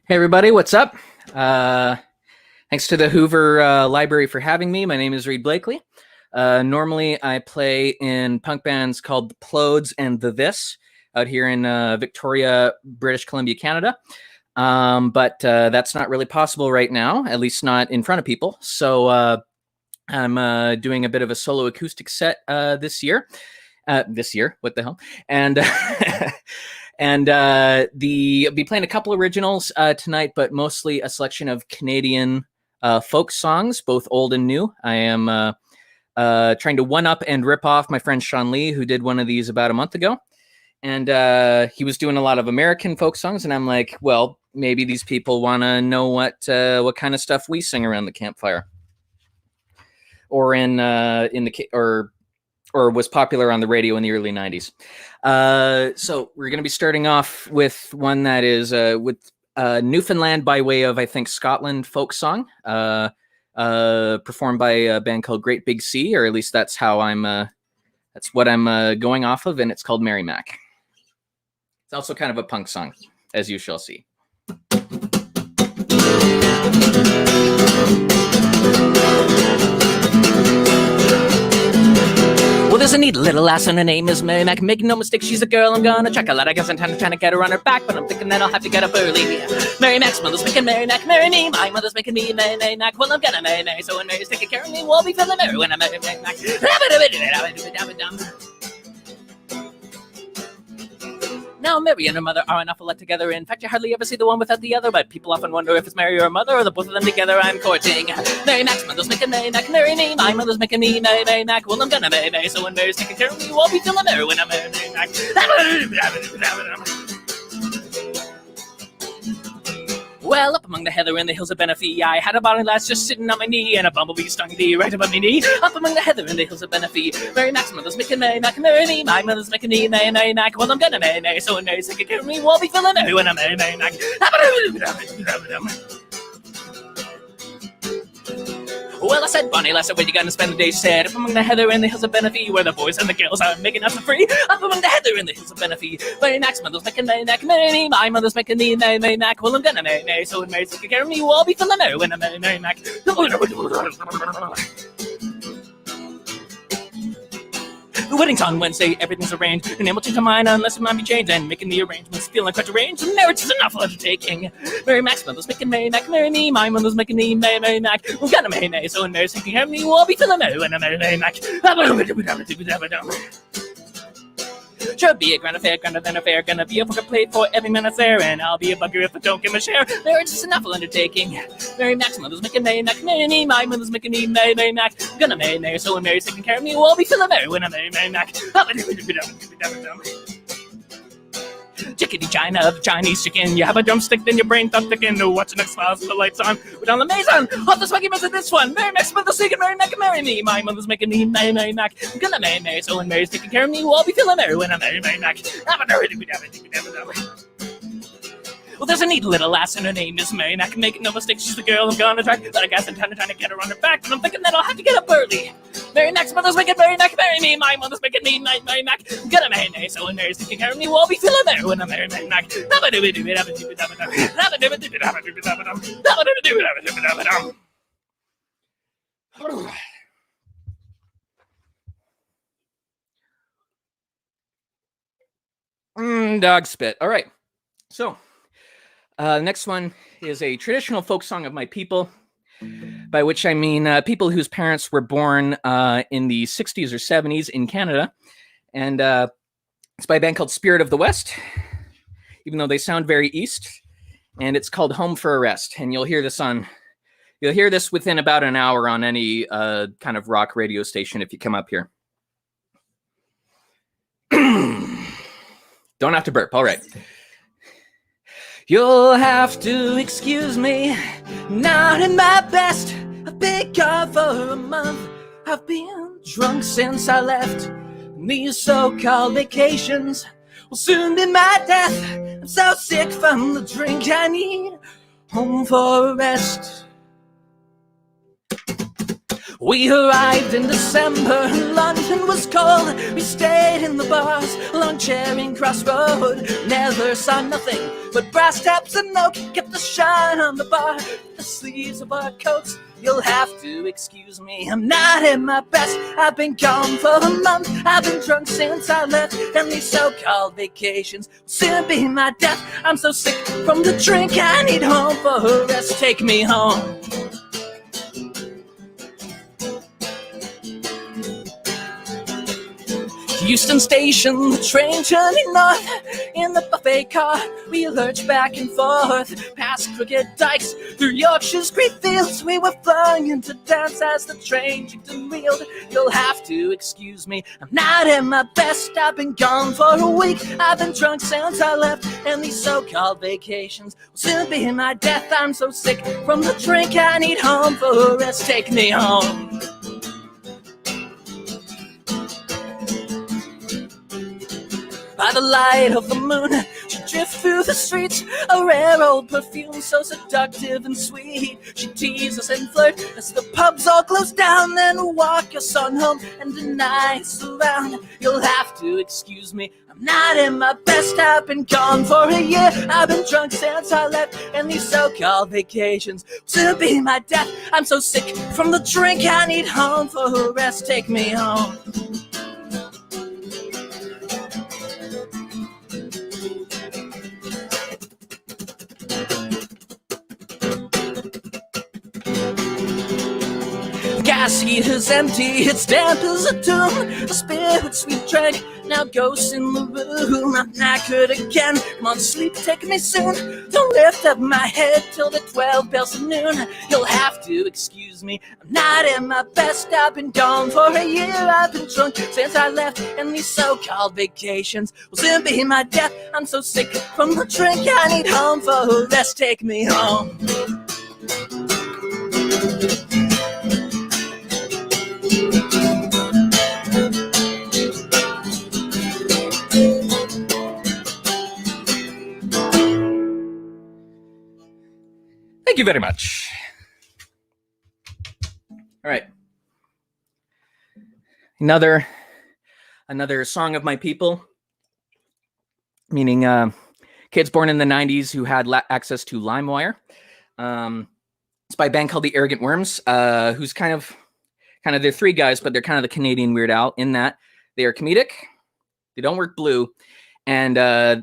Hey everybody, what's up? Thanks to the Hoover Library for having me. My name is Reid Blakley. Normally I play in punk bands called The Plodes and The This out here in Victoria, British Columbia, Canada. But that's not really possible right now, at least not in front of people. So I'm doing a bit of a solo acoustic set this year. What the hell? And and I'll be playing a couple originals tonight, but mostly a selection of Canadian folk songs, both old and new. I am trying to one-up and rip off my friend Sean Lee, who did one of these about a month ago. And he was doing a lot of American folk songs, and I'm like, well, maybe these people want to know what kind of stuff we sing around the campfire, or or was popular on the radio in the early 90s. So we're going to be starting off with one that is with Newfoundland by way of, I think, Scotland folk song, performed by a band called Great Big Sea, or at least that's how that's what I'm going off of, and it's called Mary Mac. It's also kind of a punk song, as you shall see. Well, there's a neat little lass and her name is Mary Mac. Make no mistake, she's a girl I'm gonna check a lot. I guess I'm trying to get her on her back, but I'm thinking that I'll have to get up early. Mary Mac's mother's making Mary Mac, marry me. My mother's making me Mary Mac. Well, I'm gonna marry Mary, so when Mary's taking care of me, we'll be feeling Mary when I'm Mary Mac. Now, Mary and her mother are an awful lot together. In fact, you hardly ever see the one without the other, but people often wonder if it's Mary or her mother, or the both of them together I'm courting. Mary Mac's mother's making Mary Mac, marry me. My mother's making me Mary Mac. Well, I'm gonna marry Mary, so when Mary's taking care of me, we'll be feeling Mary when I'm Mary Mac. Well, up among the heather in the hills of Benefee, I had a bonny lass just sitting on my knee, and a bumblebee stung me right above my knee. Up among the heather in the hills of Benefee, Mary Mac's mother's making Mary Mac, marry me. My mother's making me Mary Mac. Well, I'm gonna marry Mary, so when Mary's taking care of me, we'll be feeling Mary when I'm Mary Mac. Well, I said, Bonnie lass, where you gonna spend the day? She said, up among the heather in the hills of Benefee, where the boys and the girls are making us free. Up among the heather in the hills of Benefee, Mary Mac's mother's making Mary Mac, marry me. My mother's making me Mary Mac. Well, I'm gonna marry Mary, so when Mary's taking care of me, we'll be feeling Mary when I'm Mary Mac. The wedding's on Wednesday, everything's arranged. Her name will change her mind unless her mind be changed. And making the arrangements feeling quite arranged. The marriage is an awful undertaking. Mary Mac's mother's making Mary Mac, marry me. My mother's making me Mary Mac. We're gonna marry Mary, so when Mary's taking care of me, we'll be feeling Mary when I'm Mary Mac. Sure, be a grand affair, grander than a fair. Gonna be a fucking plate for every man that's there, and I'll be a bugger if I don't give a share. Marriage is an awful undertaking. Mary Mac's mother's making Mary Mac, marry me. My mother's making me Mary Mac. I'm gonna marry Mary, so when Mary's taking care of me, we'll be feeling Mary when I'm Mary Mac. Chickadee China, the Chinese chicken. You have a drumstick, then your brain thought thicken. Watch the next files with the lights on. We're down the mason. Hot the swaggy mess of this one. Mary Mac's mother's making Mary Mac, marry me. My mother's making me Mary Mac. I'm gonna marry Mary, so when Mary's taking care of me, we'll be feeling Mary when I'm Mary Mac. Well, there's a neat little lass and her name is Mary Mac. Make no mistake, she's the girl I'm gonna try. But I guess I'm trying to get her on her back, but I'm thinking that I'll have to get up early. Mary Mac's mother's making Mary Mac, marry me. My mother's making me Mary Mac. I'm gonna marry Mary, so when Mary's taking care of me, we'll be feeling Mary when I'm Mary Mac. Dog spit. All right. So, the next one is a traditional folk song of my people, by which I mean people whose parents were born in the 60s or 70s in Canada. And it's by a band called Spirit of the West, even though they sound very East. And it's called Home for a Rest. And you'll hear this within about an hour on any kind of rock radio station if you come up here. Don't have to burp. All right. You'll have to excuse me, not in my best. I've been gone for a month. I've been drunk since I left. These so-called vacations will soon be my death. I'm so sick from the drink. I need home for a rest. We arrived in December and London was cold. We stayed in the bars along Charing Cross Road. Never saw nothing but brass taps and oak. Kept the shine on the bar, the sleeves of our coats. You'll have to excuse me, I'm not in my best. I've been gone for a month, I've been drunk since I left. And these so-called vacations will soon be my death. I'm so sick from the drink, I need home for a rest. Take me home. Euston Station, the train turning north. In the buffet car, we lurched back and forth. Past crooked dikes, through Yorkshire's great fields. We were flung into dance as the train jigged and wheeled. You'll have to excuse me, I'm not in my best. I've been gone for a week, I've been drunk since I left. And these so-called vacations will soon be my death. I'm so sick from the drink, I need home for a rest. Take me home. By the light of the moon, she drifts through the streets, a rare old perfume so seductive and sweet. She teases and flirts as the pubs all close down, then walk us on home and deny us around. You'll have to excuse me, I'm not in my best. I've been gone for a year, I've been drunk since I left. And these so-called vacations will soon be my death. I'm so sick from the drink, I need home for a rest. Take me home. Gas heater's empty, it's damp as a tomb. The spirits we drank, now ghosts in the room. I'm knackered again, come on sleep, take me soon. Don't lift up my head till the 12 bells of noon. You'll have to excuse me, I'm not in my best. I've been gone for a year, I've been drunk since I left. And these so-called vacations will soon be my death. I'm so sick from the drink, I need home for a rest. Take me home. Thank you very much. All right. Another song of my people, meaning kids born in the 90s who had access to LimeWire. It's by a band called the Arrogant Worms, who's kind of they're three guys, but they're kind of the Canadian Weird Al in that they are comedic, they don't work blue, and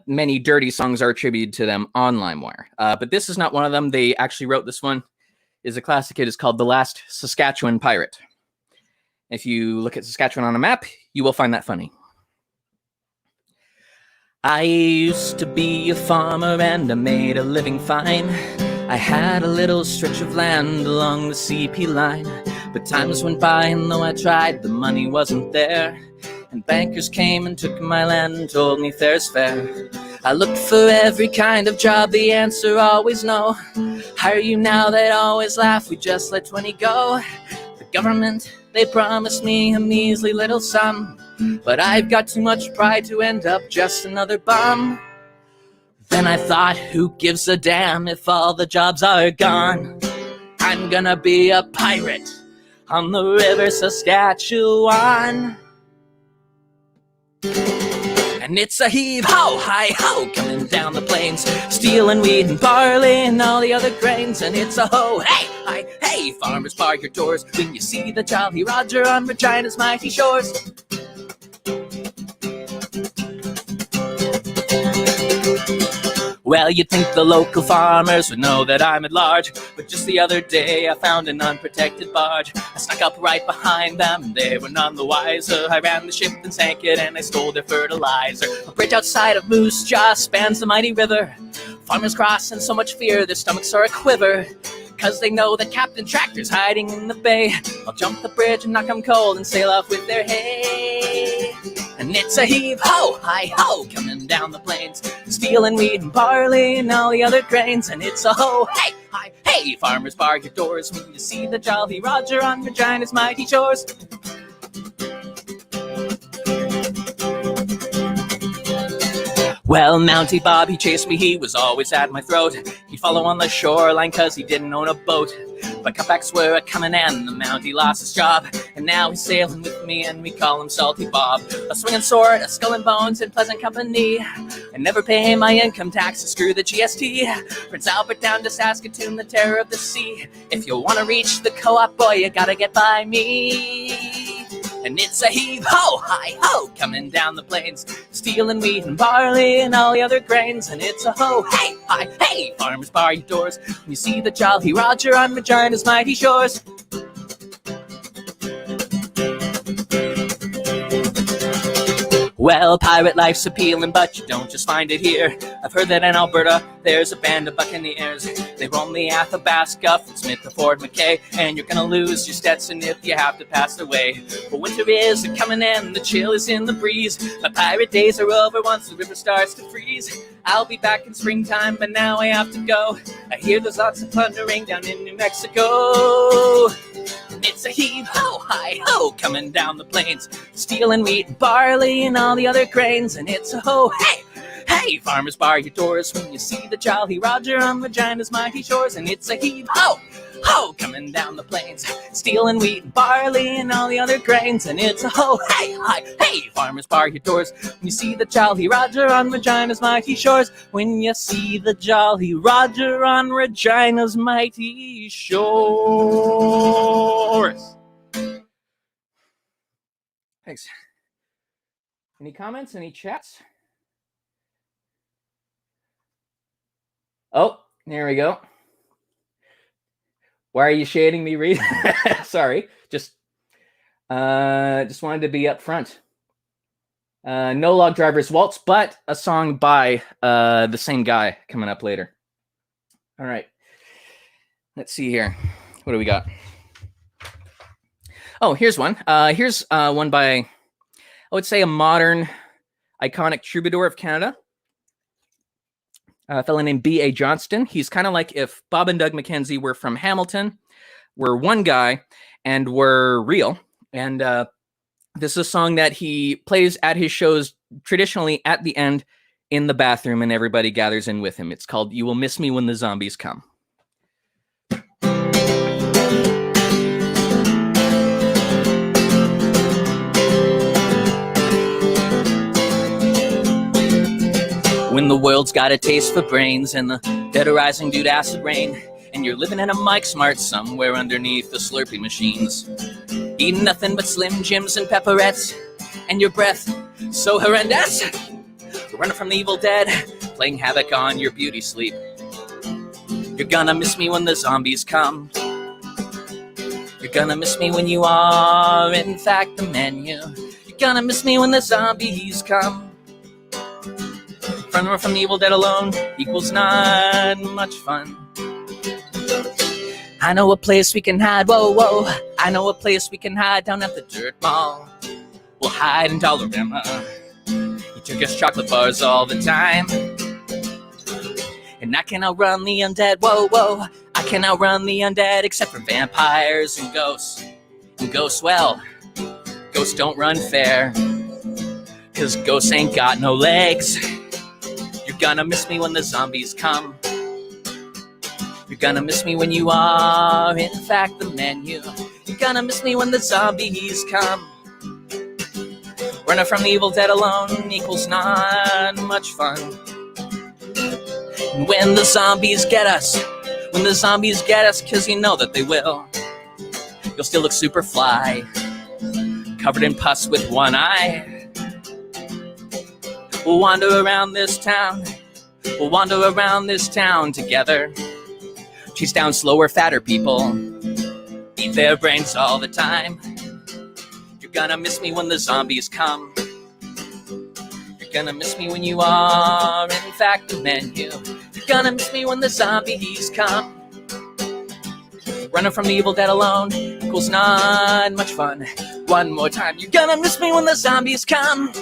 many dirty songs are attributed to them on LimeWire. But this is not one of them. They actually wrote this one. It's a classic. It is called The Last Saskatchewan Pirate. If you look at Saskatchewan on a map, you will find that funny. I used to be a farmer and I made a living fine. I had a little stretch of land along the CP line. But times went by and though I tried, the money wasn't there. And bankers came and took my land and told me fair's fair. I looked for every kind of job, the answer always no. Hire you now, they'd always laugh, we just let 20 go. The government, they promised me a measly little sum, but I've got too much pride to end up just another bum. Then I thought, who gives a damn if all the jobs are gone? I'm gonna be a pirate on the river Saskatchewan. And it's a heave-ho, hi-ho, coming down the plains, stealing wheat and barley and all the other grains. And it's a ho, hey, hi, hey, farmers, bar your doors when you see the Jolly Roger on Regina's mighty shores. Well, you'd think the local farmers would know that I'm at large, but just the other day I found an unprotected barge. I snuck up right behind them and they were none the wiser. I ran the ship and sank it and I stole their fertilizer. A bridge outside of Moose Jaw spans the mighty river. Farmers cross in so much fear their stomachs are a-quiver, 'cause they know that Captain Tractor's hiding in the bay. I'll jump the bridge and knock 'em cold and sail off with their hay. And it's a heave-ho, hi-ho, coming down the plains, stealing wheat and barley and all the other grains. And it's a ho, hey, hi, hey, farmers, bar your doors when you see the Jolly Roger on Regina's mighty shores. Well, Mountie Bob, he chased me, he was always at my throat. He'd follow on the shoreline 'cause he didn't own a boat. But cutbacks were a coming and the Mountie lost his job. And now he's sailing with me and we call him Salty Bob. A swinging sword, a skull and bones in pleasant company. I never pay my income tax to screw the GST. Prince Albert down to Saskatoon, the terror of the sea. If you want to reach the co-op, boy, you gotta get by me. And it's a heave-ho, hi-ho, coming down the plains, stealing wheat and barley and all the other grains. And it's a ho, hey, hi, hey, farmers bar your doors when you see the Jolly Roger on Regina's mighty shores. Well, pirate life's appealing, but you don't just find it here. I've heard that in Alberta, there's a band of buccaneers. They roam the Athabasca from Smith to Fort McKay, and you're gonna lose your Stetson if you have to pass their way. But winter is a-coming and the chill is in the breeze. My pirate days are over once the river starts to freeze. I'll be back in springtime, but now I have to go. I hear there's lots of plundering down in New Mexico. And it's a heave-ho, hi-ho, coming down the plains, stealing wheat and barley and all the other grains. And it's a ho, hey, hey, farmers bar your doors when you see the Jolly Roger on Regina's mighty shores. And it's a heave-ho, ho, coming down the plains, stealing wheat and barley and all the other grains. And it's a ho, hey, hi, hey, farmers bar your doors when you see the Jolly Roger on Regina's mighty shores. When you see the Jolly Roger on Regina's mighty shores. Thanks. Any comments? Any chats? Oh, there we go. Why are you shading me, Reid? Sorry, just wanted to be up front. No Log Driver's Waltz, but a song by the same guy coming up later. All right, let's see here. What do we got? Oh, here's one. Here's one by, I would say, a modern, iconic troubadour of Canada. A fellow named B.A. Johnston. He's kind of like if Bob and Doug McKenzie were from Hamilton, were one guy, and were real. And this is a song that he plays at his shows traditionally at the end in the bathroom, and everybody gathers in with him. It's called You Will Miss Me When the Zombies Come. When the world's got a taste for brains and the dead are rising due to acid rain, and you're living in a Mike Smart somewhere underneath the Slurpee machines, eating nothing but Slim Jims and pepperettes, and your breath so horrendous, running from the evil dead, playing havoc on your beauty sleep. You're gonna miss me when the zombies come. You're gonna miss me when you are, in fact, the menu. You're gonna miss me when the zombies come. Running from the evil dead alone equals not much fun. I know a place we can hide, whoa, whoa. I know a place we can hide down at the dirt mall. We'll hide in Dollarama. He took us chocolate bars all the time. And I can outrun the undead, whoa, whoa. I can outrun the undead except for vampires and ghosts. And ghosts, well, ghosts don't run fair, 'cause ghosts ain't got no legs. You're gonna miss me when the zombies come. You're gonna miss me when you are, in fact, the menu. You're gonna miss me when the zombies come. Running from the evil dead alone equals not much fun. And when the zombies get us, 'cause you know that they will, you'll still look super fly, covered in pus with one eye. We'll wander around this town. We'll wander around this town together. Chase down slower, fatter people. Eat their brains all the time. You're gonna miss me when the zombies come. You're gonna miss me when you are, in fact, the menu. You're gonna miss me when the zombies come. Running from the evil dead alone equals not much fun. One more time. You're gonna miss me when the zombies come.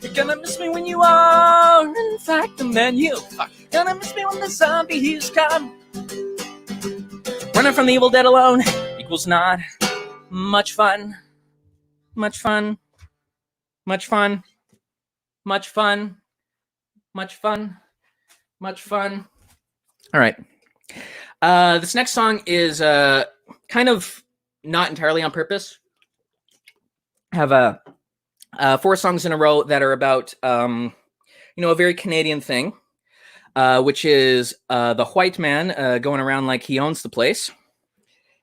You're gonna miss me when you are, in fact, the menu. Fuck. You're gonna miss me when the zombies come. Running from the evil dead alone equals not much fun. Much fun. Much fun. Much fun. Much fun. Much fun. All right. This next song is kind of not entirely on purpose. I have 4 songs in a row that are about, a very Canadian thing, which is the white man going around like he owns the place.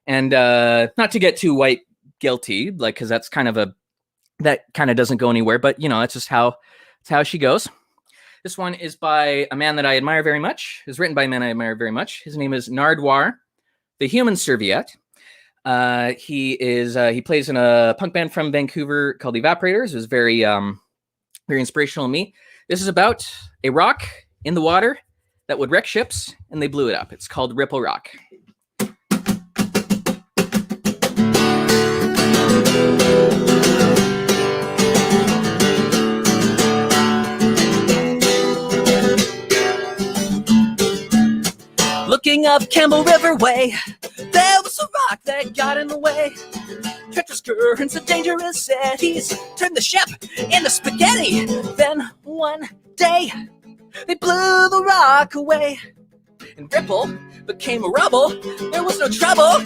And not to get too white guilty, like, because that's that kind of doesn't go anywhere, but it's just it's how she goes. This one is by a man that I admire very much. It's written by a man I admire very much. His name is Nardwuar, the Human Serviette. He plays in a punk band from Vancouver called Evaporators. It was very very inspirational to me. This is about a rock in the water that would wreck ships, and they blew it up. It's called Ripple Rock. Looking up Campbell River Way, there was a rock that got in the way. Treacherous currents of dangerous eddies turned the ship into spaghetti. Then one day, they blew the rock away. And Ripple became a rubble. There was no trouble.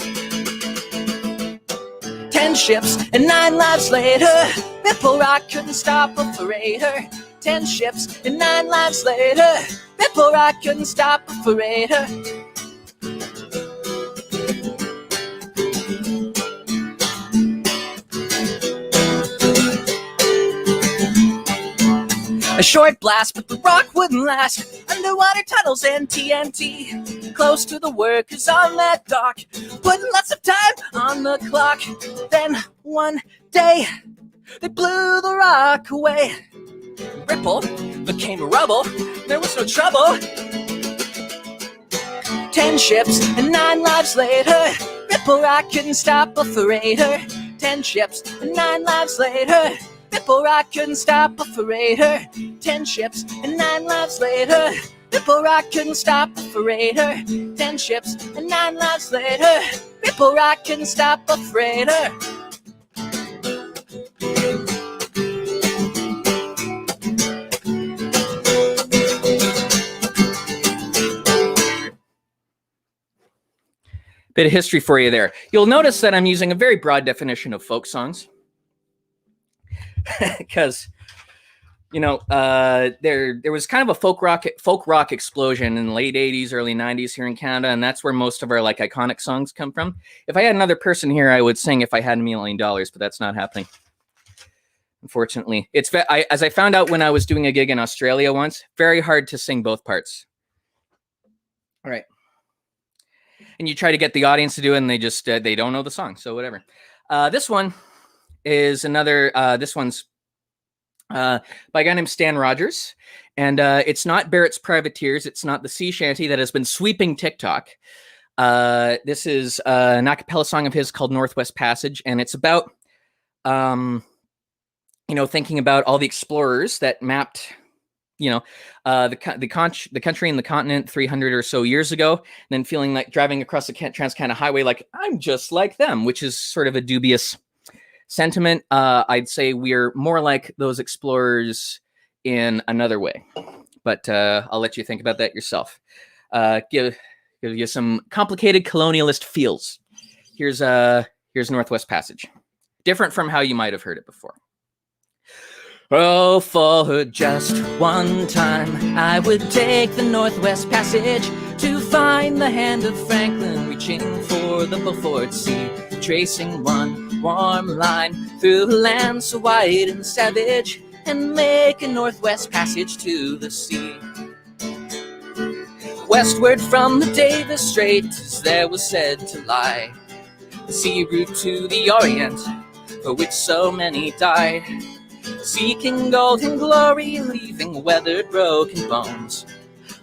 10 ships and 9 lives later, Ripple Rock couldn't stop a freighter. 10 ships and 9 lives later, Ripple Rock couldn't stop a freighter. A short blast, but the rock wouldn't last. Underwater tunnels and TNT. Close to the workers on that dock, putting lots of time on the clock. Then one day, they blew the rock away. Ripple became a rubble. There was no trouble. 10 ships and 9 lives later, Ripple Rock couldn't stop a freighter. 10 ships and 9 lives later, Ripple Rock couldn't stop a freighter. 10 ships and 9 lives later, Ripple Rock couldn't stop a freighter. 10 ships and 9 lives later, Ripple Rock couldn't stop a freighter. Bit of history for you there. You'll notice that I'm using a very broad definition of folk songs. Because, there was kind of a folk rock explosion in the late 80s, early 90s here in Canada, and that's where most of our iconic songs come from. If I had another person here, I would sing If I Had $1 Million, but that's not happening. Unfortunately, as I found out when I was doing a gig in Australia once, very hard to sing both parts. All right. And you try to get the audience to do it, and they just they don't know the song, so whatever. This one is another. This one's by a guy named Stan Rogers, and it's not Barrett's Privateers. It's not the sea shanty that has been sweeping TikTok. This is an a cappella song of his called Northwest Passage, and it's about thinking about all the explorers that mapped the country and the continent 300 or so years ago, and then feeling like driving across the Trans-Canada Highway like I'm just like them, which is sort of a dubious sentiment. I'd say we're more like those explorers in another way, but I'll let you think about that yourself. Give you some complicated colonialist feels. Here's Northwest Passage, different from how you might have heard it before. Oh, for just one time, I would take the Northwest Passage to find the hand of Franklin reaching for the Beaufort Sea, tracing one warm line through a land so wide and savage, and make a Northwest Passage to the sea. Westward from the Davis Strait, as there was said to lie, the sea route to the Orient, for which so many died. Seeking golden glory, leaving weathered broken bones,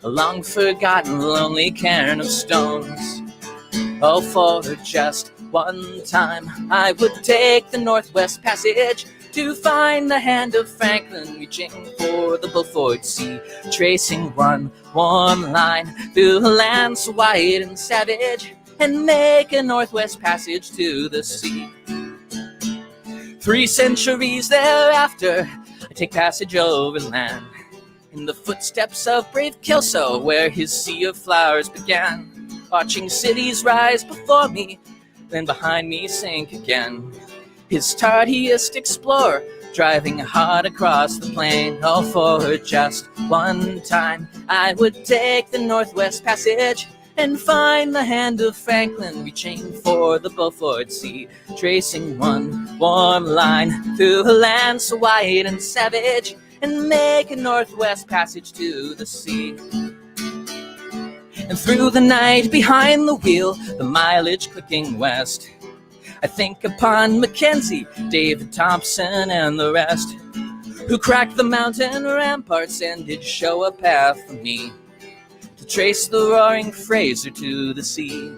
a long forgotten lonely cairn of stones. Oh, for just one time, I would take the Northwest Passage to find the hand of Franklin reaching for the Beaufort Sea, tracing one warm line through a land so wide and savage, and make a Northwest Passage to the sea. 3 centuries thereafter, I take passage overland, in the footsteps of brave Kelso, where his sea of flowers began. watching cities rise before me, then behind me sink again. His tardiest explorer, driving hard across the plain. Oh, for just one time, I would take the Northwest Passage and find the hand of Franklin reaching for the Beaufort Sea, tracing one warm line through a land so wide and savage, and make a Northwest Passage to the sea. And through the night behind the wheel, the mileage clicking west, I think upon Mackenzie, David Thompson, and the rest, who cracked the mountain ramparts and did show a path for me to trace the roaring Fraser to the sea.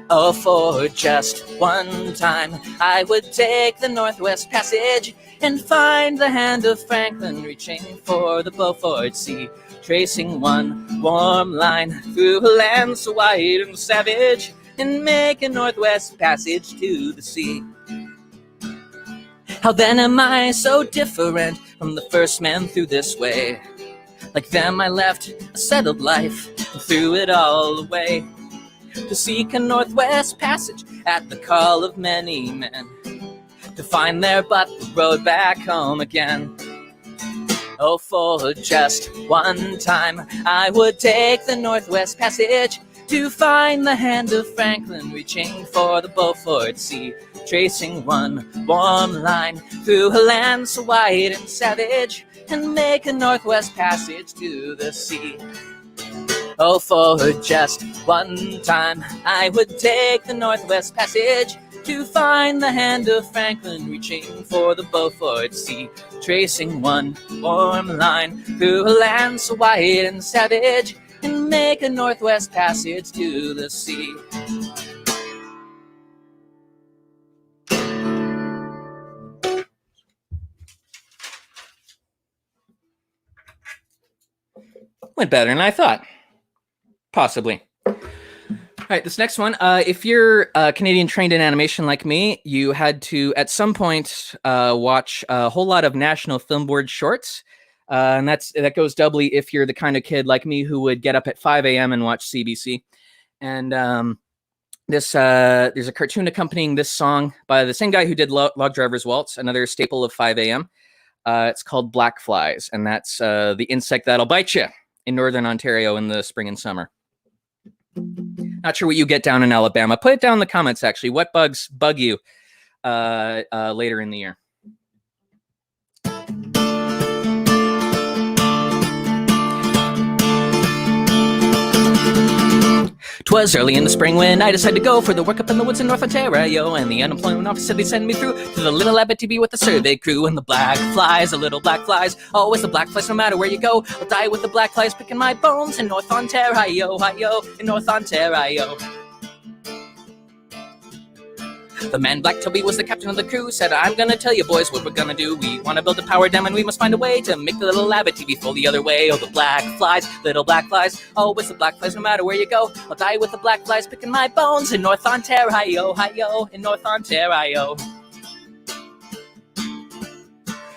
Oh, for just one time, I would take the Northwest Passage and find the hand of Franklin reaching for the Beaufort Sea, tracing one warm line through a land so wide and savage, and make a Northwest Passage to the sea. How then am I so different from the first man through this way? Like them I left a settled life and threw it all away to seek a Northwest Passage at the call of many men, to find there but the road back home again. Oh, for just one time, I would take the Northwest Passage to find the hand of Franklin reaching for the Beaufort Sea, tracing one warm line through a land so wide and savage, and make a Northwest Passage to the sea. Oh, for just one time, I would take the Northwest Passage to find the hand of Franklin reaching for the Beaufort Sea, tracing one warm line through a land so wide and savage, and make a Northwest Passage to the sea. Went better than I thought. Possibly. All right, this next one. If you're Canadian trained in animation like me, you had to, at some point, watch a whole lot of National Film Board shorts. And that goes doubly if you're the kind of kid like me who would get up at 5 a.m. and watch CBC. And there's a cartoon accompanying this song by the same guy who did Log Driver's Waltz, another staple of 5 a.m. It's called Black Flies, and that's the insect that'll bite you in Northern Ontario in the spring and summer. Not sure what you get down in Alabama. Put it down in the comments, actually. What bugs bug you later in the year? 'Twas early in the spring when I decided to go for the work up in the woods in North Ontario, and the unemployment office said they'd send me through to the little Abitibi with the survey crew. And the black flies, the little black flies, always the black flies no matter where you go. I'll die with the black flies picking my bones in North Ontario, hi-yo, in North Ontario. The man Black Toby was the captain of the crew, said, I'm gonna tell you boys what we're gonna do. We wanna build a power dam and we must find a way to make the little Abitibi fall the other way. Oh, the black flies, little black flies, always the black flies no matter where you go. I'll die with the black flies picking my bones in North Ontario, hi-yo, in North Ontario.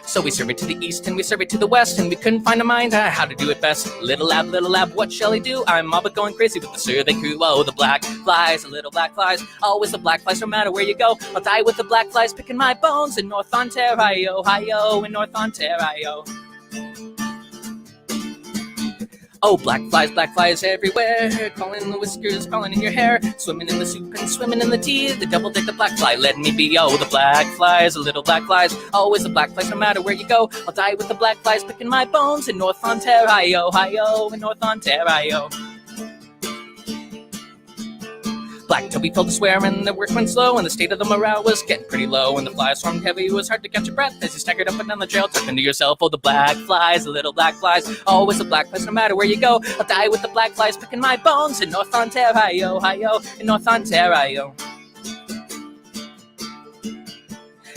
So we surveyed to the east and we surveyed to the west, and we couldn't find a mind how to do it best. Little lab, what shall I do? I'm all but going crazy with the survey crew. Oh, the black flies, the little black flies, always the black flies no matter where you go. I'll die with the black flies picking my bones in North Ontario, hi-yo, in North Ontario. Oh, black flies everywhere, crawling in the whiskers, crawling in your hair, swimming in the soup and swimming in the tea. The devil take the black fly, let me be. Oh, the black flies, the little black flies, always the black flies no matter where you go. I'll die with the black flies picking my bones in North Ontario, hi-yo, in North Ontario. Black Toby told to swear and the work went slow, and the state of the morale was getting pretty low, and the flies swarmed heavy. It was hard to catch your breath as you staggered up and down the trail, talking to yourself. Oh, the black flies, the little black flies, always the black flies no matter where you go. I'll die with the black flies picking my bones in North Ontario, hi-yo, in North Ontario.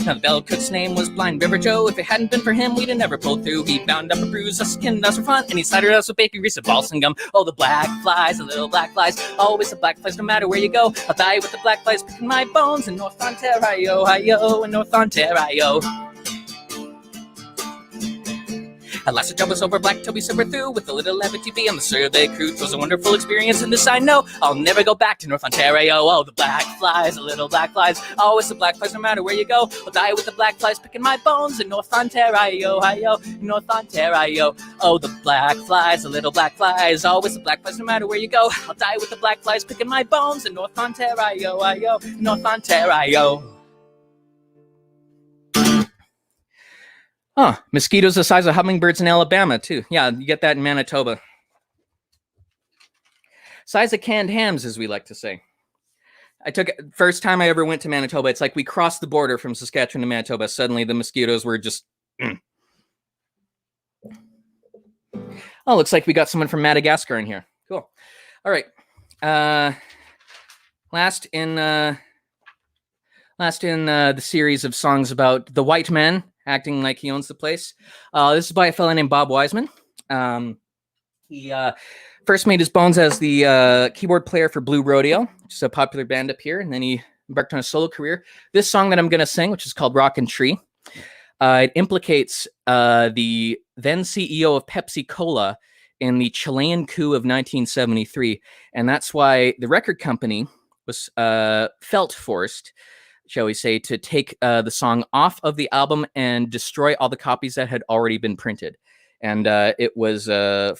Now the bell cook's name was Blind River Joe. If it hadn't been for him, we'd have never pulled through. He bound up a bruise, us skinned us for fun, and he cidered us with baby grease and balsam gum. Oh, the black flies, the little black flies, always the black flies no matter where you go. I'll die with the black flies picking my bones in North Ontario, hi-yo, in North Ontario. At last the job was over, black till we sober through. With a little levity on the survey crew. 'Twas a wonderful experience, and this I know, I'll never go back to North Ontario. Oh, the black flies, the little black flies, always the black flies, no matter where you go. I'll die with the black flies picking my bones in North Ontario, hi-yo, North Ontario. Oh, the black flies, the little black flies, always the black flies, no matter where you go. I'll die with the black flies picking my bones in North Ontario, hi-yo, North Ontario. Huh, mosquitoes the size of hummingbirds in Alabama, too. Yeah, you get that in Manitoba. Size of canned hams, as we like to say. First time I ever went to Manitoba, it's like we crossed the border from Saskatchewan to Manitoba. Suddenly the mosquitoes were just... Oh, looks like we got someone from Madagascar in here. Cool. All right. Last in the series of songs about the white man acting like he owns the place. This is by a fellow named Bob Wiseman. He first made his bones as the keyboard player for Blue Rodeo, which is a popular band up here, and then he embarked on a solo career. This song that I'm going to sing, which is called Rockin' Tree, it implicates the then CEO of Pepsi Cola in the Chilean coup of 1973, and that's why the record company was felt forced, shall we say, to take the song off of the album and destroy all the copies that had already been printed. And it was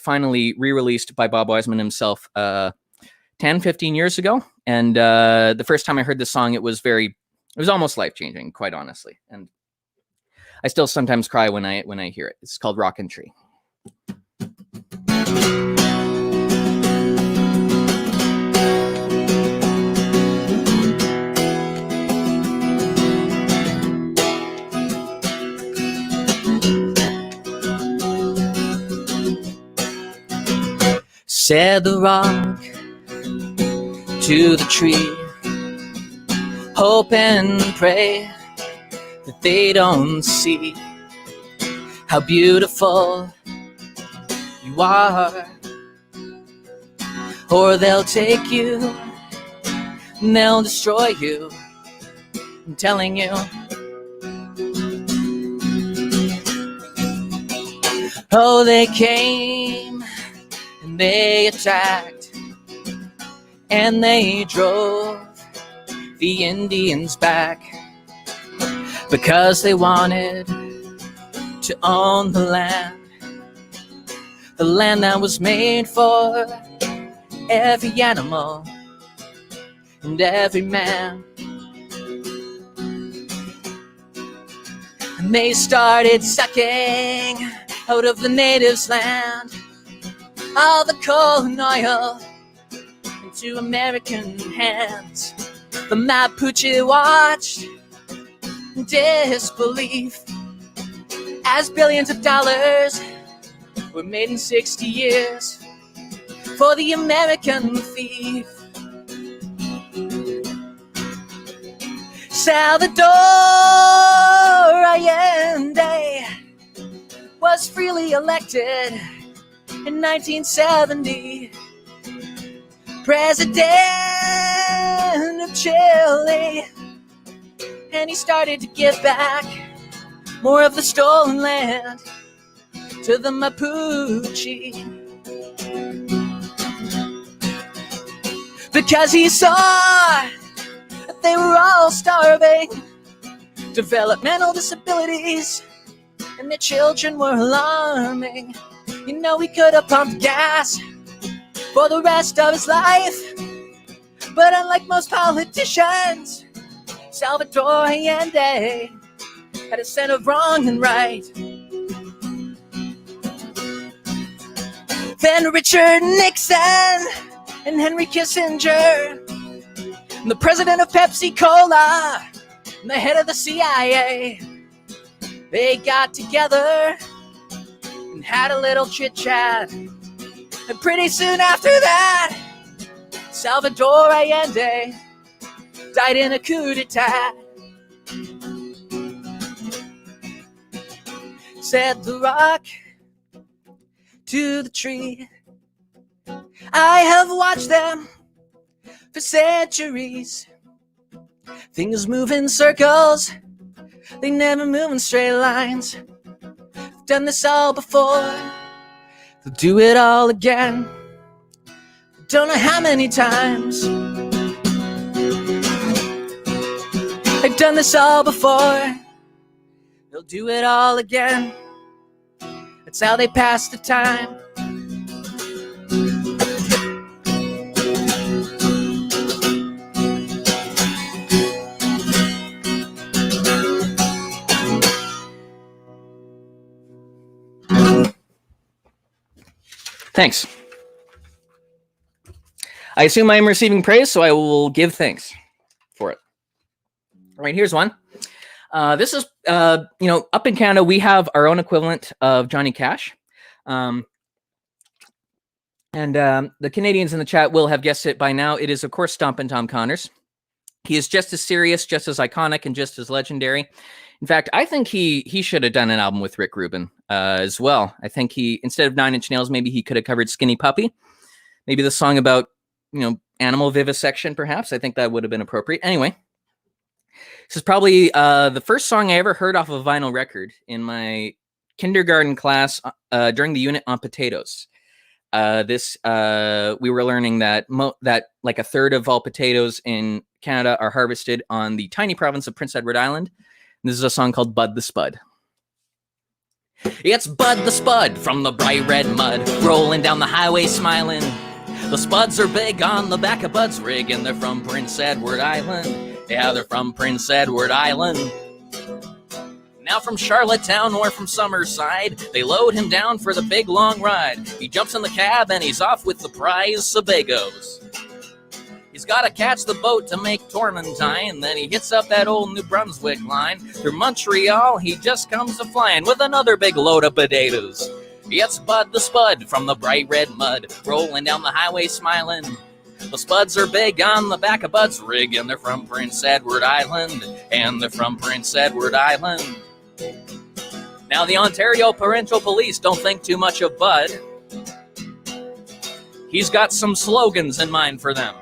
finally re-released by Bob Wiseman himself 10-15 years ago. And the first time I heard this song, it was almost life-changing, quite honestly. And I still sometimes cry when I hear it. It's called Rockin' Tree. Said the rock to the tree, hope and pray that they don't see how beautiful you are, or they'll take you and they'll destroy you. I'm telling you. Oh, they came and they attacked and they drove the Indians back because they wanted to own the land that was made for every animal and every man. And they started sucking out of the natives' land all the coal and oil into American hands. The Mapuche watched in disbelief as billions of dollars were made in 60 years for the American thief. Salvador Allende was freely elected in 1970 president of Chile, and he started to give back more of the stolen land to the Mapuche, because he saw that they were all starving, developmental disabilities, and their children were alarming. You know, he could have pumped gas for the rest of his life, but unlike most politicians, Salvador Allende had a sense of wrong and right. Then Richard Nixon and Henry Kissinger, and the president of Pepsi Cola, and the head of the CIA, they got together and had a little chit-chat. And pretty soon after that, Salvador Allende died in a coup d'etat. Said the rock to the tree, I have watched them for centuries. Things move in circles, they never move in straight lines. done this all before. They'll do it all again. Don't know how many times. They've done this all before. They'll do it all again. That's how they pass the time. Thanks. I assume I am receiving praise, so I will give thanks for it. All right, here's one. This is, up in Canada, we have our own equivalent of Johnny Cash. And the Canadians in the chat will have guessed it by now. It is, of course, Stompin' Tom Connors. He is just as serious, just as iconic, and just as legendary. In fact, I think he should have done an album with Rick Rubin as well. I think instead of 9 Inch Nails, maybe he could have covered Skinny Puppy. Maybe the song about, animal vivisection, perhaps. I think that would have been appropriate. Anyway, this is probably the first song I ever heard off of a vinyl record in my kindergarten class during the unit on potatoes. We were learning that like a third of all potatoes in Canada are harvested on the tiny province of Prince Edward Island. And this is a song called Bud the Spud. It's Bud the Spud from the bright red mud, rolling down the highway smiling. The Spuds are big on the back of Bud's rig, and they're from Prince Edward Island. Yeah, they're from Prince Edward Island. Now from Charlottetown or from Summerside, they load him down for the big long ride. He jumps in the cab and he's off with the prize Sebagos. He's gotta catch the boat to make Tormentine, then he hits up that old New Brunswick line. Through Montreal, he just comes a-flying with another big load of potatoes. It's Bud the Spud from the bright red mud, rolling down the highway smiling. The Spuds are big on the back of Bud's rig, and they're from Prince Edward Island, and they're from Prince Edward Island. Now the Ontario Parental Police don't think too much of Bud. He's got some slogans in mind for them.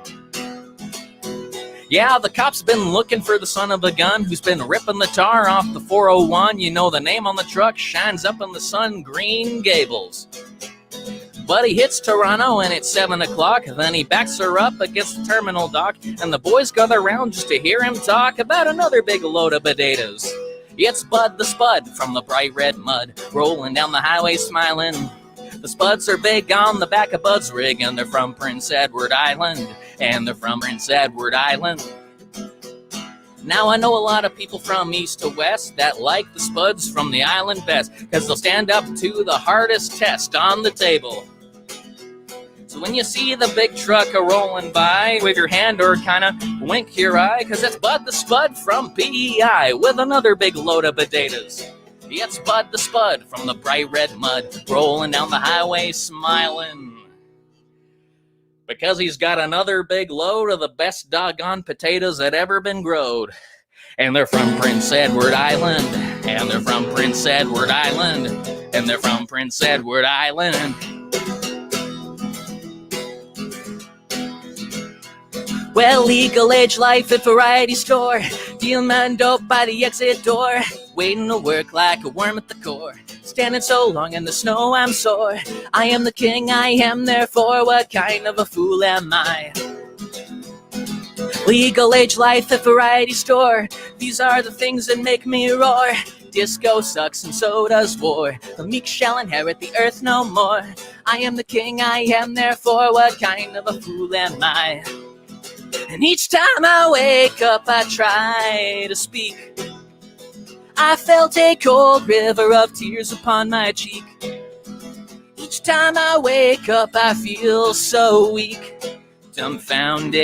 Yeah, the cops been looking for the son of a gun who's been ripping the tar off the 401. You know the name on the truck shines up in the sun, Green Gables. But he hits Toronto and it's 7 o'clock. Then he backs her up against the terminal dock, and the boys gather around just to hear him talk about another big load of potatoes. It's Bud the Spud from the bright red mud, rolling down the highway smiling. The Spuds are big on the back of Bud's rig, and they're from Prince Edward Island, and they're from Prince Edward Island. Now I know a lot of people from east to west that like the Spuds from the island best, because they'll stand up to the hardest test on the table. So when you see the big truck a-rolling by, wave your hand or kind of wink your eye, because that's Bud the Spud from PEI with another big load of potatoes. It's Bud the Spud from the bright red mud, rolling down the highway smiling. Because he's got another big load of the best doggone potatoes that ever been growed. And they're from Prince Edward Island, and they're from Prince Edward Island, and they're from Prince Edward Island. Well, legal age life at variety store, deal man dope by the exit door, waiting to work like a worm at the core, standing so long in the snow I'm sore. I am the king, I am therefore, what kind of a fool am I? Legal age life at variety store, these are the things that make me roar. Disco sucks and so does war, the meek shall inherit the earth no more. I am the king, I am therefore, what kind of a fool am I? And each time I wake up, I try to speak. I felt a cold river of tears upon my cheek. Each time I wake up, I feel so weak, dumbfounded.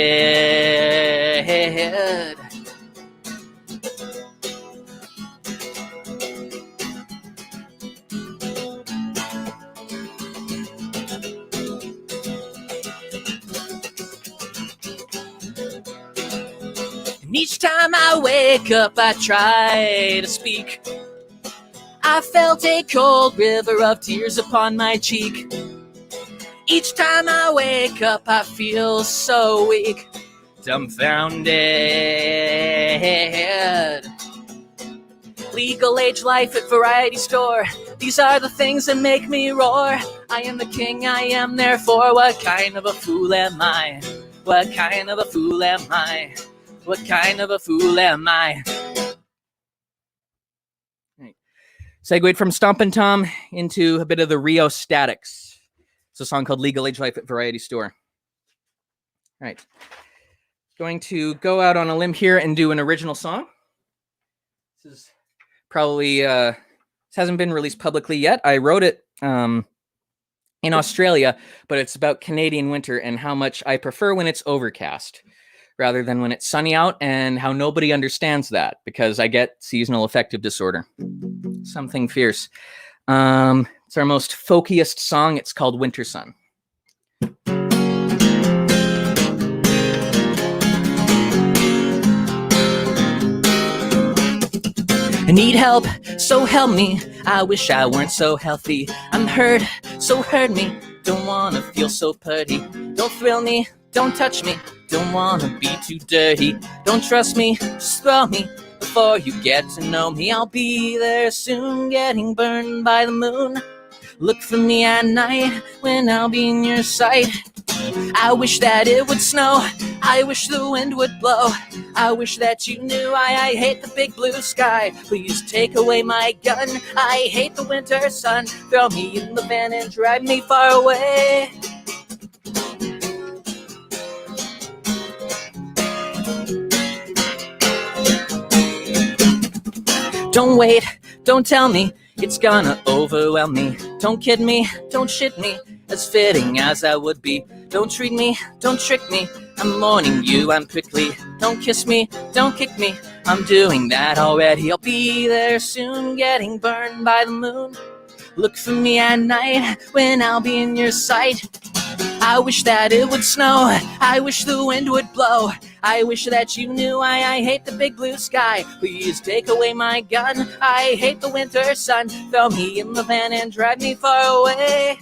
Each time I wake up, I try to speak. I felt a cold river of tears upon my cheek. Each time I wake up, I feel so weak, dumbfounded. Legal age life at variety store, These are the things that make me roar. I am the king, I am therefore. What kind of a fool am I? What kind of a fool am I? What kind of a fool am I? Right. Segued from Stompin' Tom into a bit of the Rio Statics. It's a song called Legal Age Life at Variety Store. All right. Going to go out on a limb here and do an original song. This is probably, this hasn't been released publicly yet. I wrote it in Australia, but it's about Canadian winter and how much I prefer when it's overcast rather than when it's sunny out, and how nobody understands that because I get seasonal affective disorder. Something fierce. It's our most folkiest song. It's called Winter Sun. I need help, so help me. I wish I weren't so healthy. I'm hurt, so hurt me. Don't wanna feel so putty. Don't thrill me, don't touch me. Don't wanna be too dirty. Don't trust me, just throw me. Before you get to know me, I'll be there soon, getting burned by the moon. Look for me at night when I'll be in your sight. I wish that it would snow. I wish the wind would blow. I wish that you knew I hate the big blue sky. Please take away my gun. I hate the winter sun. Throw me in the van and drive me far away. Don't wait, don't tell me it's gonna overwhelm me. Don't kid me, don't shit me, as fitting as I would be. Don't treat me, don't trick me, I'm mourning you, I'm prickly. Don't kiss me, don't kick me, I'm doing that already. I'll be there soon, getting burned by the moon. Look for me at night when I'll be in your sight. I wish that it would snow. I wish the wind would blow. I wish that you knew I hate the big blue sky. Please take away my gun. I hate the winter sun. Throw me in the van and drive me far away.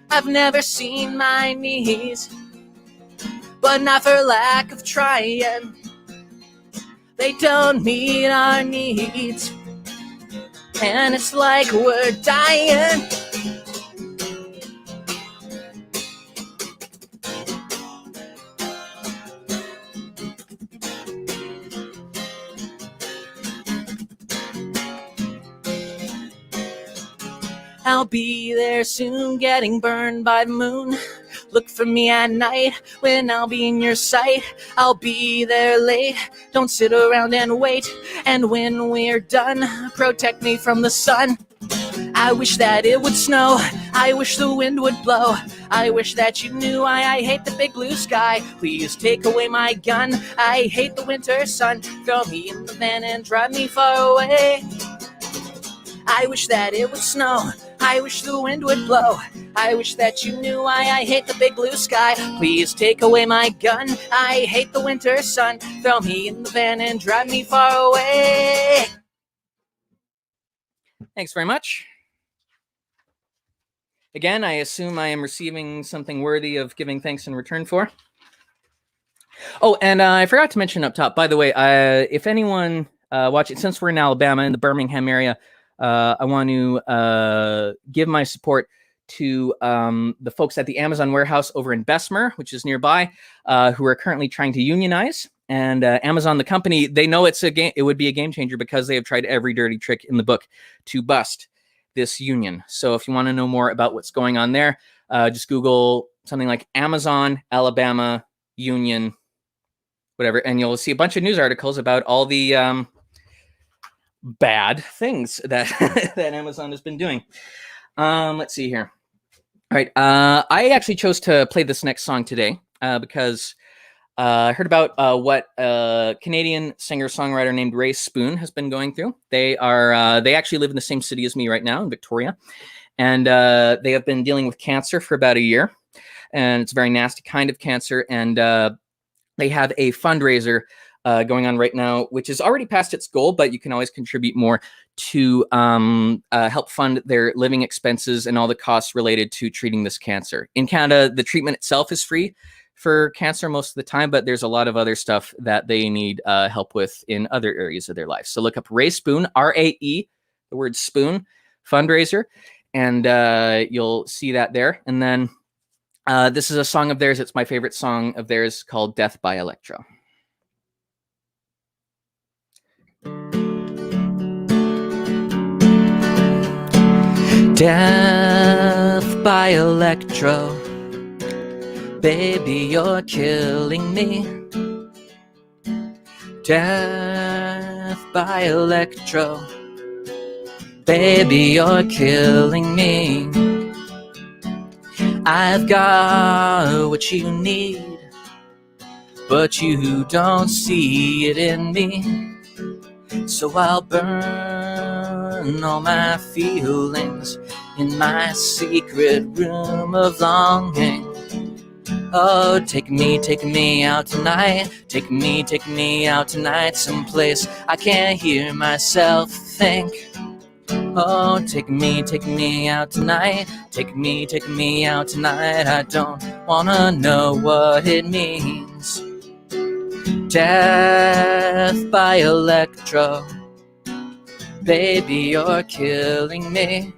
I've never seen my knees, but not for lack of trying. They don't meet our needs, and it's like we're dying. I'll be there soon, getting burned by the moon. Look for me at night when I'll be in your sight. I'll be there late, don't sit around and wait. And when we're done, protect me from the sun. I wish that it would snow. I wish the wind would blow. I wish that you knew I hate the big blue sky. Please take away my gun. I hate the winter sun. Throw me in the van and drive me far away. I wish that it would snow. I wish the wind would blow. I wish that you knew I hate the big blue sky. Please take away my gun. I hate the winter sun. Throw me in the van and drive me far away. Thanks very much. Again, I assume I am receiving something worthy of giving thanks in return for. Oh, and I forgot to mention up top, by the way, if anyone watching, since we're in Alabama, in the Birmingham area, I want to give my support to the folks at the Amazon warehouse over in Bessemer, which is nearby, who are currently trying to unionize. And Amazon, the company, they know it would be a game changer because they have tried every dirty trick in the book to bust this union. So if you want to know more about what's going on there, just Google something like Amazon, Alabama, union, whatever, and you'll see a bunch of news articles about all the bad things that that Amazon has been doing. Let's see here. All right. I actually chose to play this next song today because I heard about what a Canadian singer-songwriter named Ray Spoon has been going through. They actually live in the same city as me right now in Victoria, and they have been dealing with cancer for about a year, and it's a very nasty kind of cancer. And they have a fundraiser going on right now, which is already past its goal, but you can always contribute more to help fund their living expenses and all the costs related to treating this cancer. In Canada, the treatment itself is free for cancer most of the time, but there's a lot of other stuff that they need help with in other areas of their life. So look up Ray Spoon, R-A-E, the word spoon, fundraiser, and you'll see that there. And then this is a song of theirs. It's my favorite song of theirs called Death by Electro. Death by electro, baby, you're killing me. Death by electro, baby, you're killing me. I've got what you need, but you don't see it in me. So I'll burn all my feelings in my secret room of longing. Oh, take me out tonight. Take me out tonight, someplace I can't hear myself think. Oh, take me out tonight. Take me out tonight. I don't wanna know what it means. Death by electro, baby, you're killing me.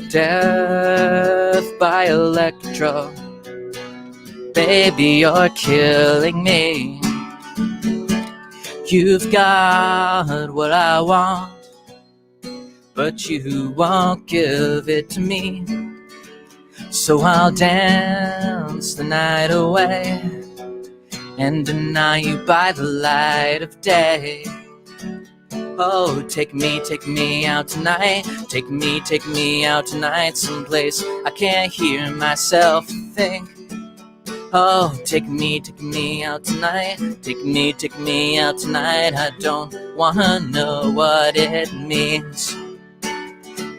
Death by electro, baby, you're killing me. You've got what I want, but you won't give it to me. So I'll dance the night away and deny you by the light of day. Oh, take me out tonight. Take me out tonight, someplace I can't hear myself think. Oh, take me out tonight. Take me out tonight. I don't wanna know what it means.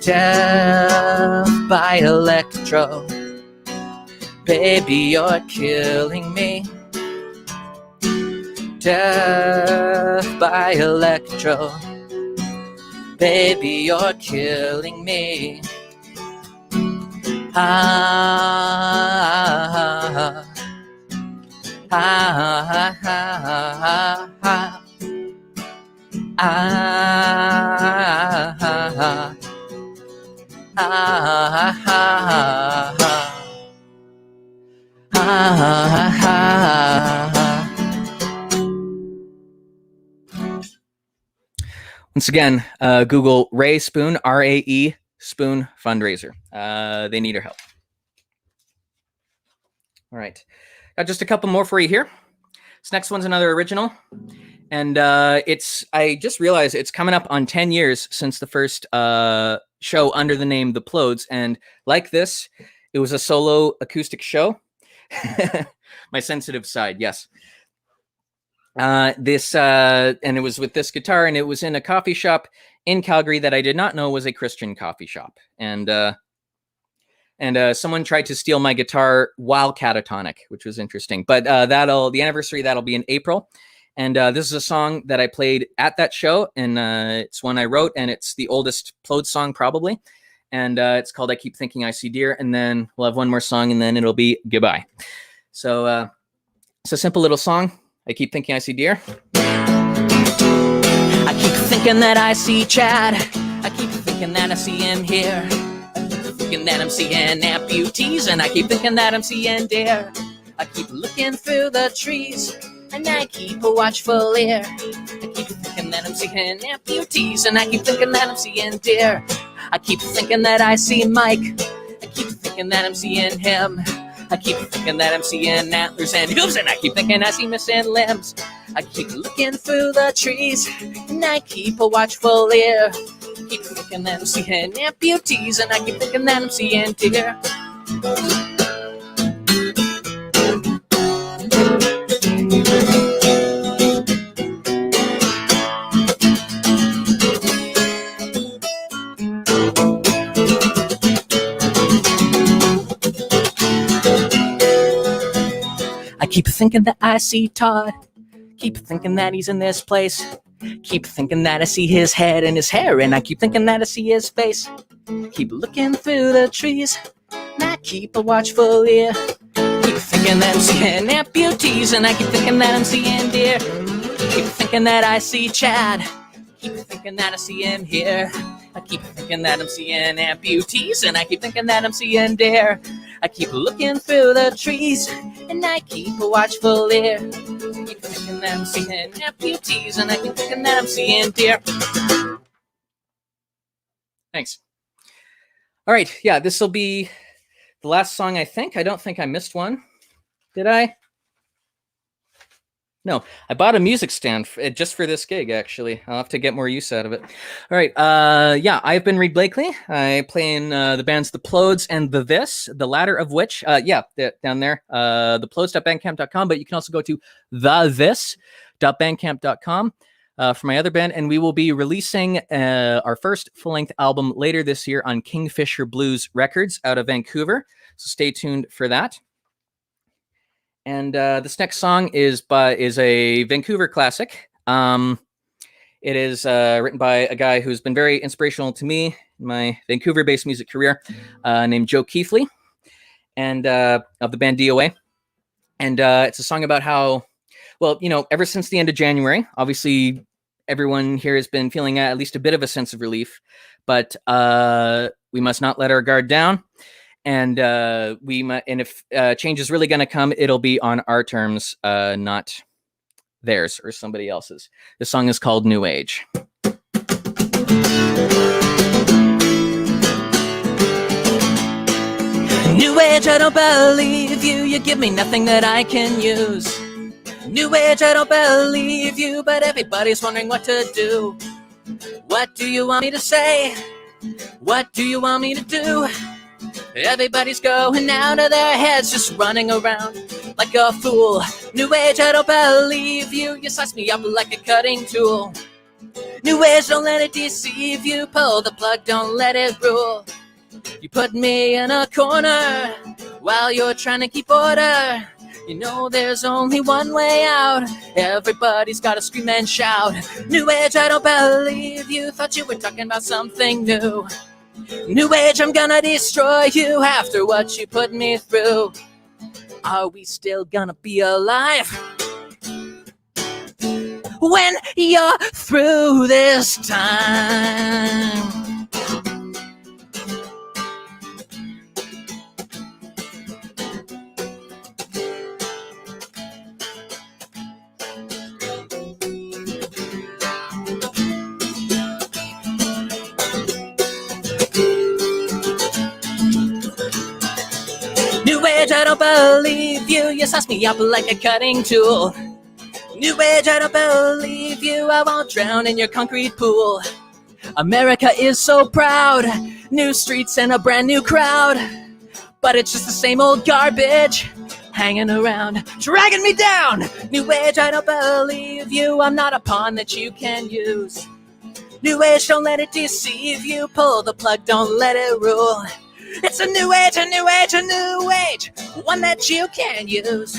Death by electro, baby, you're killing me. Death by electro, baby, you're killing me. Ah, ah, ah, ah, ah, Once again, Google Ray Spoon, R-A-E, Spoon fundraiser. They need our help. All right. Got just a couple more for you here. This next one's another original. And I just realized it's coming up on 10 years since the first show under the name The Plodes. And like this, it was a solo acoustic show. My sensitive side, yes. And it was with this guitar, and it was in a coffee shop in Calgary that I did not know was a Christian coffee shop. And someone tried to steal my guitar while catatonic, which was interesting. But the anniversary, that'll be in April. And this is a song that I played at that show, and it's one I wrote, and it's the oldest Plodes song probably. And it's called I Keep Thinking I See Deer, and then we'll have one more song, and then it'll be goodbye. So it's a simple little song. I keep thinking I see deer. I keep thinking that I see Chad. I keep thinking that I see him here. I keep thinking that I'm seeing amputees, and I keep thinking that I'm seeing deer. I keep looking through the trees, and I keep a watchful ear. I keep thinking that I'm seeing amputees, and I keep thinking that I'm seeing deer. I keep thinking that I see Mike. I keep thinking that I'm seeing him. I keep thinking that I'm seeing antlers and hooves, and I keep thinking I see missing limbs. I keep looking through the trees, and I keep a watchful ear. I keep thinking that I'm seeing amputees, and I keep thinking that I'm seeing deer. I keep thinking that I see Todd. Keep thinking that he's in this place. Keep thinking that I see his head and his hair, and I keep thinking that I see his face. Keep looking through the trees, and I keep a watchful ear. Keep thinking that I'm seeing amputees, and I keep thinking that I'm seeing deer. Keep thinking that I see Chad. Keep thinking that I see him here. I keep thinking that I'm seeing amputees, and I keep thinking that I'm seeing deer. I keep looking through the trees, and I keep a watchful ear. I keep thinking that I'm seeing amputees, and I keep thinking that I'm seeing deer. Thanks. All right, yeah, this will be the last song, I think. I don't think I missed one. Did I? No, I bought a music stand just for this gig, actually. I'll have to get more use out of it. All right, yeah, I've been Reid Blakley. I play in the bands The Plodes and The This, the latter of which, yeah, down there, theplodes.bandcamp.com, but you can also go to this.bandcamp.com for my other band, and we will be releasing our first full-length album later this year on Kingfisher Blues Records out of Vancouver, so stay tuned for that. And this next song is a Vancouver classic. It is written by a guy who's been very inspirational to me in my Vancouver-based music career, named Joe Keithley, and of the band DOA. And it's a song about how, well, you know, ever since the end of January, obviously everyone here has been feeling at least a bit of a sense of relief, but we must not let our guard down. And if change is really going to come, it'll be on our terms, not theirs or somebody else's. The song is called New Age. New Age, I don't believe you. You give me nothing that I can use. New Age, I don't believe you, but everybody's wondering what to do. What do you want me to say? What do you want me to do? Everybody's going out of their heads, just running around like a fool. New Age, I don't believe you. You slice me up like a cutting tool. New Age, don't let it deceive you. Pull the plug, don't let it rule. You put me in a corner while you're trying to keep order. You know there's only one way out. Everybody's gotta scream and shout. New Age, I don't believe you. Thought you were talking about something new. New Age, I'm gonna destroy you after what you put me through. Are we still gonna be alive when you're through this time? New Age, I don't believe you. You slice me up like a cutting tool. New Age, I don't believe you. I won't drown in your concrete pool. America is so proud. New streets and a brand new crowd. But it's just the same old garbage hanging around, dragging me down. New Age, I don't believe you. I'm not a pawn that you can use. New Age, don't let it deceive you. Pull the plug, don't let it rule. It's a new age, a new age, a new age, one that you can use.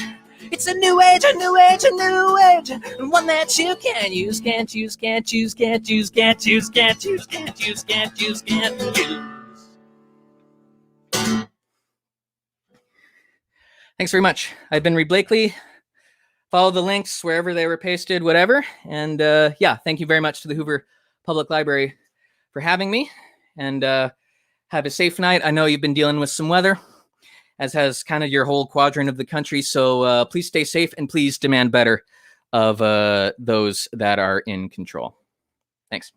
It's a new age, a new age, a new age, one that you can use, can't use, can't use, can't use, can't use, can't use, can't use, can't use, can't use. Thanks very much. I've been Reid Blakley. Follow the links wherever they were pasted, whatever. And yeah, thank you very much to the Hoover Public Library for having me. And have a safe night. I know you've been dealing with some weather, as has kind of your whole quadrant of the country. So please stay safe and please demand better of those that are in control. Thanks.